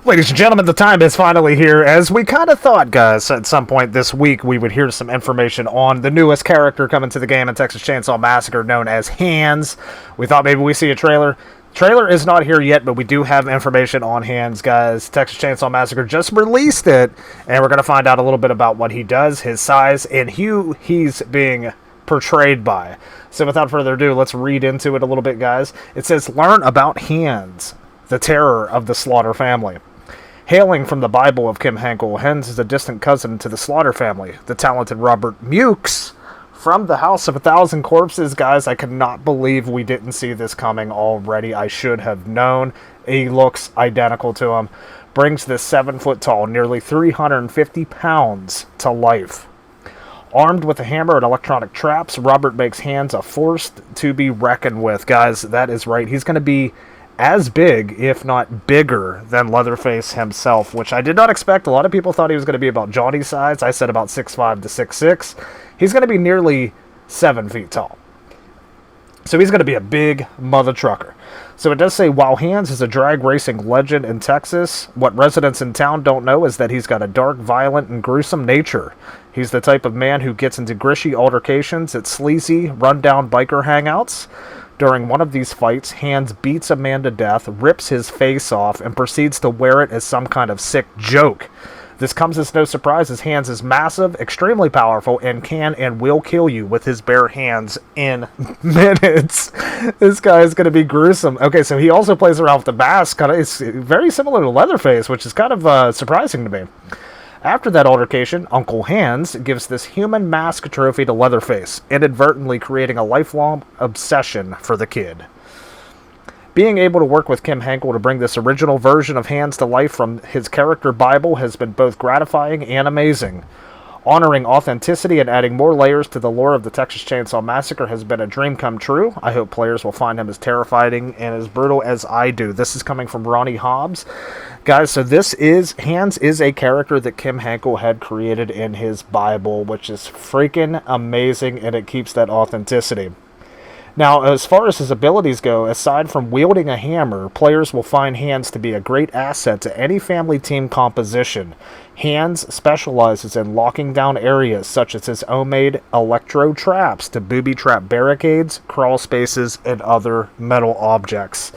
Ladies and gentlemen, the time is finally here, as we kind of thought, guys, at some point this week we would hear some information on the newest character coming to the game in Texas Chainsaw Massacre, known as Hands. We thought maybe we see a trailer. Trailer is not here yet, but we do have information on Hands, guys. Texas Chainsaw Massacre just released it, and we're going to find out a little bit about what he does, his size, and who he's being portrayed by. So without further ado, let's read into it a little bit, guys. It says, learn about Hands, the terror of the Slaughter family. Hailing from the Bible of Kim Henkel, Hands is a distant cousin to the Slaughter family. The talented Robert Mukes from the House of 1,000 Corpses. Guys, I cannot believe we didn't see this coming already. I should have known. He looks identical to him. Brings this 7-foot-tall, nearly 350 pounds to life. Armed with a hammer and electronic traps, Robert makes Hands a force to be reckoned with. Guys, that is right. He's going to be as big, if not bigger, than Leatherface himself, which I did not expect. A lot of people thought he was going to be about Johnny's size. I said about 6'5 to 6'6. He's going to be nearly 7 feet tall. So he's going to be a big mother trucker. So it does say, while Hands is a drag racing legend in Texas, what residents in town don't know is that he's got a dark, violent, and gruesome nature. He's the type of man who gets into grishy altercations at sleazy, rundown biker hangouts. During one of these fights, Hands beats a man to death, rips his face off, and proceeds to wear it as some kind of sick joke. This comes as no surprise, as Hands is massive, extremely powerful, and can and will kill you with his bare hands in minutes. This guy is going to be gruesome. Okay, so he also plays around with the mask. It's very similar to Leatherface, which is kind of surprising to me. After that altercation, Uncle Hands gives this human mask trophy to Leatherface, inadvertently creating a lifelong obsession for the kid. Being able to work with Kim Henkel to bring this original version of Hands to life from his character Bible has been both gratifying and amazing. Honoring authenticity and adding more layers to the lore of the Texas Chainsaw Massacre has been a dream come true. I hope players will find him as terrifying and as brutal as I do. This is coming from Ronnie Hobbs. Guys, so Hands is a character that Kim Henkel had created in his Bible, which is freaking amazing, and it keeps that authenticity. Now, as far as his abilities go, aside from wielding a hammer, players will find Hands to be a great asset to any family team composition. Hands specializes in locking down areas such as his homemade electro traps to booby-trap barricades, crawl spaces, and other metal objects.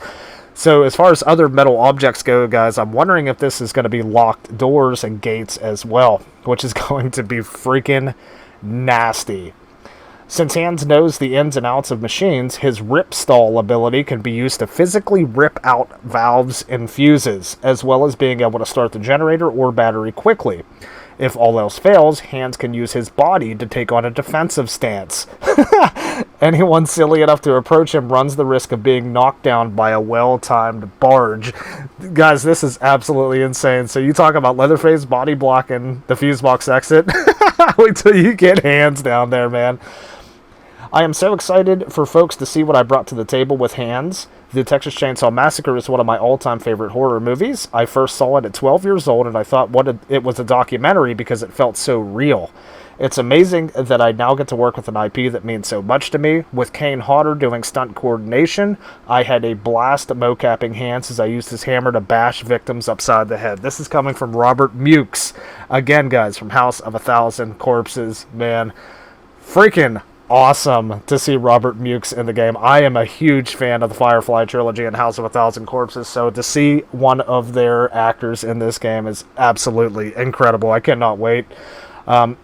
So as far as other metal objects go, guys, I'm wondering if this is going to be locked doors and gates as well, which is going to be freaking nasty. Since Hands knows the ins and outs of machines, his rip stall ability can be used to physically rip out valves and fuses, as well as being able to start the generator or battery quickly. If all else fails, Hands can use his body to take on a defensive stance. Anyone silly enough to approach him runs the risk of being knocked down by a well-timed barge. Guys, this is absolutely insane. So you talk about Leatherface body blocking the fuse box exit. Wait till you get Hands down there, man. I am so excited for folks to see what I brought to the table with Hands. The Texas Chainsaw Massacre is one of my all-time favorite horror movies. I first saw it at 12 years old, and I thought it was a documentary because it felt so real. It's amazing that I now get to work with an IP that means so much to me. With Kane Hodder doing stunt coordination, I had a blast mocapping Hands as I used his hammer to bash victims upside the head. This is coming from Robert Mukes. Again, guys, from House of 1,000 Corpses. Man, freaking awesome to see Robert Mukes in the game. I am a huge fan of the Firefly trilogy and House of 1,000 Corpses, so to see one of their actors in this game is absolutely incredible. I cannot wait.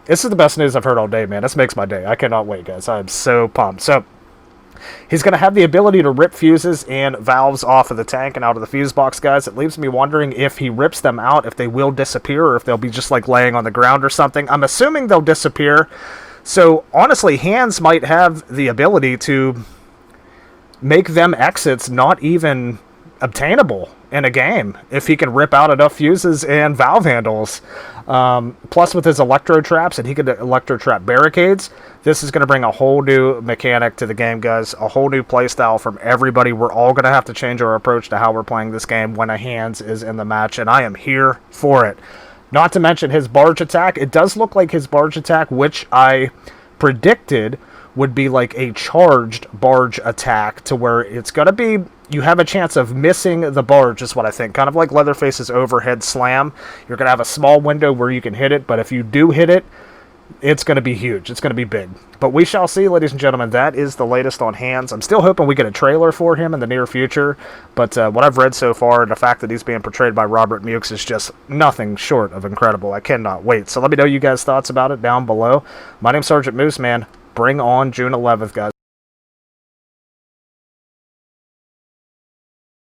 This is the best news I've heard all day, man. This makes my day. I cannot wait, guys. I am so pumped. So he's going to have the ability to rip fuses and valves off of the tank and out of the fuse box, guys. It leaves me wondering if he rips them out, if they will disappear, or if they'll be just like laying on the ground or something. I'm assuming they'll disappear. So, honestly, Hands might have the ability to make them exits not even obtainable in a game if he can rip out enough fuses and valve handles. Plus, with his electro traps, and he could electro trap barricades, this is going to bring a whole new mechanic to the game, guys. A whole new playstyle from everybody. We're all going to have to change our approach to how we're playing this game when a Hands is in the match, and I am here for it. Not to mention his barge attack. It does look like his barge attack, which I predicted would be like a charged barge attack to where it's going to be, you have a chance of missing the barge is what I think. Kind of like Leatherface's overhead slam. You're going to have a small window where you can hit it, but if you do hit it, it's going to be huge. It's going to be big. But we shall see, ladies and gentlemen. That is the latest on Hands. I'm still hoping we get a trailer for him in the near future. But what I've read so far, and the fact that he's being portrayed by Robert Mukes is just nothing short of incredible. I cannot wait. So let me know you guys' thoughts about it down below. My name's Sergeant Moose, man. Bring on June 11th, guys.